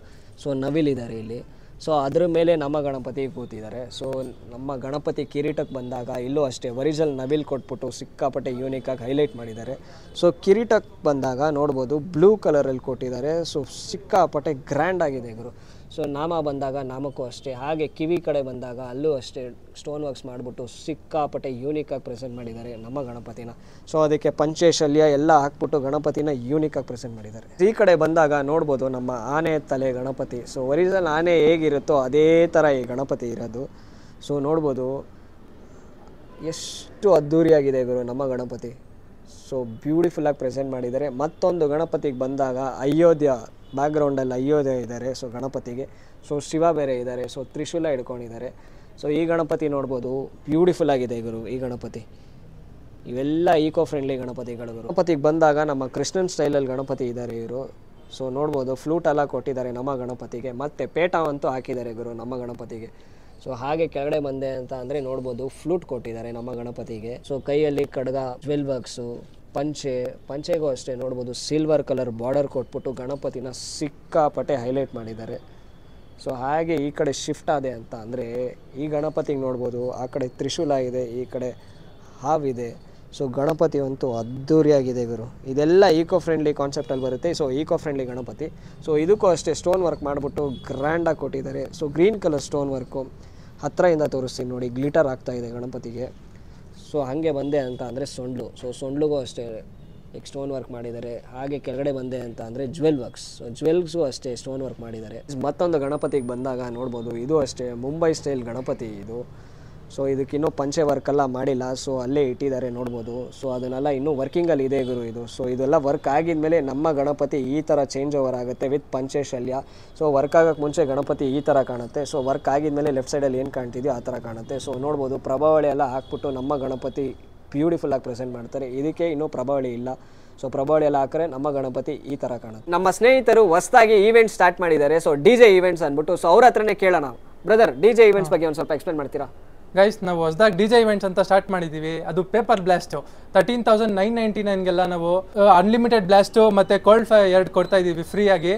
ಸೊ ನವಿಲ್ ಇದ್ದಾರೆ ಇಲ್ಲಿ. ಸೊ ಅದ್ರ ಮೇಲೆ ನಮ್ಮ ಗಣಪತಿ ಕೂತಿದ್ದಾರೆ. ಸೊ ನಮ್ಮ ಗಣಪತಿ ಕಿರೀಟಕ್ಕೆ ಬಂದಾಗ ಇಲ್ಲೂ ಅಷ್ಟೇ ಒರಿಜಿನಲ್ ನವಿಲ್ ಕೊಟ್ಬಿಟ್ಟು ಸಿಕ್ಕಾಪಟ್ಟೆ ಯೂನಿಕಾಗಿ ಹೈಲೈಟ್ ಮಾಡಿದ್ದಾರೆ. ಸೊ ಕಿರೀಟಕ್ಕೆ ಬಂದಾಗ ನೋಡ್ಬೋದು ಬ್ಲೂ ಕಲರಲ್ಲಿ ಕೊಟ್ಟಿದ್ದಾರೆ. ಸೊ ಸಿಕ್ಕಾಪಟ್ಟೆ ಗ್ರ್ಯಾಂಡ್ ಆಗಿದೆ ಗುರು. ಸೊ ನಾಮ ಬಂದಾಗ ನಾಮಕ್ಕೂ ಅಷ್ಟೇ. ಹಾಗೆ ಕಿವಿ ಕಡೆ ಬಂದಾಗ ಅಲ್ಲೂ ಅಷ್ಟೇ ಸ್ಟೋನ್ ವರ್ಕ್ಸ್ ಮಾಡಿಬಿಟ್ಟು ಸಿಕ್ಕಾಪಟ್ಟೆ ಯೂನಿಕಾಗಿ ಪ್ರೆಸೆಂಟ್ ಮಾಡಿದ್ದಾರೆ ನಮ್ಮ ಗಣಪತಿನ. ಸೊ ಅದಕ್ಕೆ ಪಂಚೆ ಶಲ್ಯ ಎಲ್ಲ ಹಾಕ್ಬಿಟ್ಟು ಗಣಪತಿನ ಯೂನಿಕಾಗಿ ಪ್ರೆಸೆಂಟ್ ಮಾಡಿದ್ದಾರೆ. ಈ ಕಡೆ ಬಂದಾಗ ನೋಡ್ಬೋದು ನಮ್ಮ ಆನೆ ತಲೆ ಗಣಪತಿ. ಸೊ ಒರಿಜಿನಲ್ ಆನೆ ಹೇಗಿರುತ್ತೋ ಅದೇ ಥರ ಈ ಗಣಪತಿ ಇರೋದು. ಸೊ ನೋಡ್ಬೋದು ಎಷ್ಟು ಅದ್ಧೂರಿಯಾಗಿದೆ ಗುರು ನಮ್ಮ ಗಣಪತಿ. ಸೊ ಬ್ಯೂಟಿಫುಲ್ಲಾಗಿ ಪ್ರೆಸೆಂಟ್ ಮಾಡಿದ್ದಾರೆ. ಮತ್ತೊಂದು ಗಣಪತಿಗೆ ಬಂದಾಗ ಅಯೋಧ್ಯ ಬ್ಯಾಕ್ಗ್ರೌಂಡಲ್ಲಿ ಅಯೋಧ್ಯೆ ಇದ್ದಾರೆ. ಸೊ ಗಣಪತಿಗೆ ಸೊ ಶಿವ ಬೇರೆ ಇದ್ದಾರೆ. ಸೊ ತ್ರಿಶೂಲ ಹಿಡ್ಕೊಂಡಿದ್ದಾರೆ. ಸೊ ಈ ಗಣಪತಿ ನೋಡ್ಬೋದು ಬ್ಯೂಟಿಫುಲ್ ಆಗಿದೆ ಗುರು. ಈ ಗಣಪತಿ ಇವೆಲ್ಲ ಈಕೋ ಫ್ರೆಂಡ್ಲಿ ಗಣಪತಿಗಳು. ಗಣಪತಿಗೆ ಬಂದಾಗ ನಮ್ಮ ಕೃಷ್ಣನ್ ಸ್ಟೈಲಲ್ಲಿ ಗಣಪತಿ ಇದ್ದಾರೆ ಇವರು. ಸೊ ನೋಡ್ಬೋದು ಫ್ಲೂಟ್ ಎಲ್ಲ ಕೊಟ್ಟಿದ್ದಾರೆ ನಮ್ಮ ಗಣಪತಿಗೆ, ಮತ್ತು ಪೇಟ ಅಂತೂ ಹಾಕಿದ್ದಾರೆ ಗುರು ನಮ್ಮ ಗಣಪತಿಗೆ. ಸೊ ಹಾಗೆ ಕೆಳಗಡೆ ಬಂದೆ ಅಂತ ಅಂದರೆ ನೋಡ್ಬೋದು ಫ್ಲೂಟ್ ಕೊಟ್ಟಿದ್ದಾರೆ ನಮ್ಮ ಗಣಪತಿಗೆ. ಸೊ ಕೈಯಲ್ಲಿ ಖಡ್ಗ, ಜ್ವೆಲ್ ವರ್ಕ್ಸು, ಪಂಚೆಗೂ ಅಷ್ಟೇ ನೋಡ್ಬೋದು ಸಿಲ್ವರ್ ಕಲರ್ ಬಾರ್ಡರ್ ಕೊಟ್ಬಿಟ್ಟು ಗಣಪತಿನ ಸಿಕ್ಕಾಪಟ್ಟೆ ಹೈಲೈಟ್ ಮಾಡಿದ್ದಾರೆ. ಸೊ ಹಾಗೆ ಈ ಕಡೆ ಶಿಫ್ಟ್ ಆದೆ ಅಂತ ಅಂದರೆ ಈ ಗಣಪತಿಗೆ ನೋಡ್ಬೋದು ಆ ಕಡೆ ತ್ರಿಶೂಲ ಇದೆ, ಈ ಕಡೆ ಹಾವಿದೆ. ಸೊ ಗಣಪತಿ ಅಂತೂ ಅದ್ದೂರಿಯಾಗಿದೆ ಗುರು. ಇದೆಲ್ಲ ಈಕೋ ಫ್ರೆಂಡ್ಲಿ ಕಾನ್ಸೆಪ್ಟಲ್ಲಿ ಬರುತ್ತೆ. So eco friendly Ganapati. So ಇದಕ್ಕೂ ಅಷ್ಟೇ ಸ್ಟೋನ್ ವರ್ಕ್ ಮಾಡಿಬಿಟ್ಟು ಗ್ರ್ಯಾಂಡಾಗಿ ಕೊಟ್ಟಿದ್ದಾರೆ. So green colour stone work ಹತ್ತಿರದಿಂದ ತೋರಿಸ್ತೀನಿ ನೋಡಿ, ಗ್ಲಿಟರ್ ಆಗ್ತಾಯಿದೆ ಗಣಪತಿಗೆ. ಸೊ ಹಾಗೆ ಬಂದೆ ಅಂತ ಅಂದರೆ ಸೊಂಡ್ಲು. ಸೊ ಸೊಂಡ್ಲಿಗೂ ಅಷ್ಟೇ ಸ್ಟೋನ್ ವರ್ಕ್ ಮಾಡಿದ್ದಾರೆ. ಹಾಗೆ ಕೆಳಗಡೆ ಬಂದೆ ಅಂತ ಅಂದರೆ ಜ್ವೆಲ್ ವರ್ಕ್ಸ್. ಸೊ ಜ್ವೆಲ್ಸ್ಗೂ ಅಷ್ಟೇ ಸ್ಟೋನ್ ವರ್ಕ್ ಮಾಡಿದ್ದಾರೆ. ಮತ್ತೊಂದು ಗಣಪತಿಗೆ ಬಂದಾಗ ನೋಡ್ಬೋದು ಇದು ಅಷ್ಟೇ ಮುಂಬೈ ಸ್ಟೈಲ್ ಗಣಪತಿ ಇದು. ಸೊ ಇದಕ್ಕಿನ್ನೂ ಪಂಚೆ ವರ್ಕೆಲ್ಲ ಮಾಡಿಲ್ಲ, ಸೊ ಅಲ್ಲೇ ಇಟ್ಟಿದ್ದಾರೆ ನೋಡ್ಬೋದು. ಸೊ ಅದನ್ನೆಲ್ಲ ಇನ್ನೂ ವರ್ಕಿಂಗಲ್ಲಿ ಇದೆ ಗುರು ಇದು. ಸೊ ಇದೆಲ್ಲ ವರ್ಕ್ ಆಗಿದ್ಮೇಲೆ ನಮ್ಮ ಗಣಪತಿ ಈ ಥರ ಚೇಂಜ್ ಓವರ್ ಆಗುತ್ತೆ ವಿತ್ ಪಂಚೆ ಶಲ್ಯ. ಸೊ ವರ್ಕ್ ಆಗೋಕ್ಕೆ ಮುಂಚೆ ಗಣಪತಿ ಈ ಥರ ಕಾಣುತ್ತೆ. ಸೊ ವರ್ಕ್ ಆಗಿದ್ಮೇಲೆ ಲೆಫ್ಟ್ ಸೈಡಲ್ಲಿ ಏನು ಕಾಣ್ತಿದೆಯೋ ಆ ಥರ ಕಾಣುತ್ತೆ. ಸೊ ನೋಡ್ಬೋದು ಪ್ರಭಾವಳಿ ಎಲ್ಲ ಹಾಕ್ಬಿಟ್ಟು ನಮ್ಮ ಗಣಪತಿ ಬ್ಯೂಟಿಫುಲ್ಲಾಗಿ ಪ್ರೆಸೆಂಟ್ ಮಾಡ್ತಾರೆ. ಇದಕ್ಕೆ ಇನ್ನೂ ಪ್ರಭಾವಳಿ ಇಲ್ಲ. ಸೊ ಪ್ರಭಾವಳಿ ಎಲ್ಲ ಹಾಕಿದ್ರೆ ನಮ್ಮ ಗಣಪತಿ ಈ ಥರ ಕಾಣುತ್ತೆ. ನಮ್ಮ ಸ್ನೇಹಿತರು ಹೊಸದಾಗಿ ಈವೆಂಟ್ ಸ್ಟಾರ್ಟ್ ಮಾಡಿದ್ದಾರೆ. ಸೊ DJ ಈವೆಂಟ್ಸ್ ಅಂದ್ಬಿಟ್ಟು. ಸೊ ಅವ್ರ ಹತ್ರನೇ ಕೇಳೋಣ. ಬ್ರದರ್, DJ ಈವೆಂಟ್ಸ್ ಬಗ್ಗೆ ಒಂದು ಸ್ವಲ್ಪ ಎಕ್ಸ್ಪ್ಲೇನ್ ಮಾಡ್ತೀರಾ? ಗೈಸ್, ನಾವು ಹೊಸದಾಗಿ DJ ಈವೆಂಟ್ಸ್ ಅಂತ ಸ್ಟಾರ್ಟ್ ಮಾಡಿದ್ದೀವಿ. ಅದು ಪೇಪರ್ ಬ್ಲಾಸ್ಟು 13,999ಗೆಲ್ಲ ನಾವು ಅನ್ಲಿಮಿಟೆಡ್ ಬ್ಲಾಸ್ಟ್ ಮತ್ತೆ ಕೋಲ್ಡ್ ಫೈರ್ 2 ಕೊಡ್ತಾ ಇದೀವಿ ಫ್ರೀ ಆಗಿ.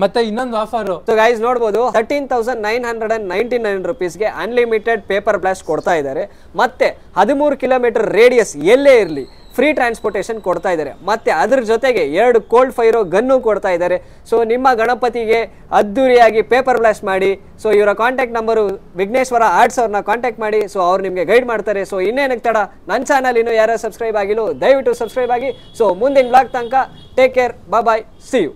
ಮತ್ತೆ ಇನ್ನೊಂದು ಆಫರ್. ಸೊ ಗೈಸ್ ನೋಡ್ಬೋದು 13,999 ರುಪೀಸ್ಗೆ ಅನ್ಲಿಮಿಟೆಡ್ ಪೇಪರ್ ಬ್ಲಾಸ್ಟ್ ಕೊಡ್ತಾ ಇದ್ದಾರೆ. ಮತ್ತೆ 13 ಕಿಲೋಮೀಟರ್ ರೇಡಿಯಸ್ ಎಲ್ಲೇ ಇರಲಿ ಫ್ರೀ ಟ್ರಾನ್ಸ್ಪೋರ್ಟೇಷನ್ ಕೊಡ್ತಾ ಇದ್ದಾರೆ. ಮತ್ತೆ ಅದ್ರ ಜೊತೆಗೆ 2 ಕೋಲ್ಡ್ ಫೈರೋ ಗನ್ನು ಕೊಡ್ತಾ ಇದ್ದಾರೆ. ಸೊ ನಿಮ್ಮ ಗಣಪತಿಗೆ ಅದ್ದೂರಿಯಾಗಿ ಪೇಪರ್ ಬ್ಲಾಸ್ಟ್ ಮಾಡಿ. ಸೊ ಇವರ ಕಾಂಟ್ಯಾಕ್ಟ್ ನಂಬರು ವಿಘ್ನೇಶ್ವರ ಆರ್ಟ್ಸ್ ಅವ್ರನ್ನ ಕಾಂಟ್ಯಾಕ್ಟ್ ಮಾಡಿ. ಸೊ ಅವ್ರು ನಿಮಗೆ ಗೈಡ್ ಮಾಡ್ತಾರೆ. ಸೊ ಇನ್ನೇನಕ್ಕೆ ತಡ, ನನ್ನ ಚಾನಲ್ ಇನ್ನೂ ಯಾರು ಸಬ್ಸ್ಕ್ರೈಬ್ ಆಗಿಲ್ಲ ದಯವಿಟ್ಟು ಸಬ್ಸ್ಕ್ರೈಬ್ ಆಗಿ. ಸೊ ಮುಂದಿನ ಬ್ಲಾಗ್ ತನಕ take care, bye, see you.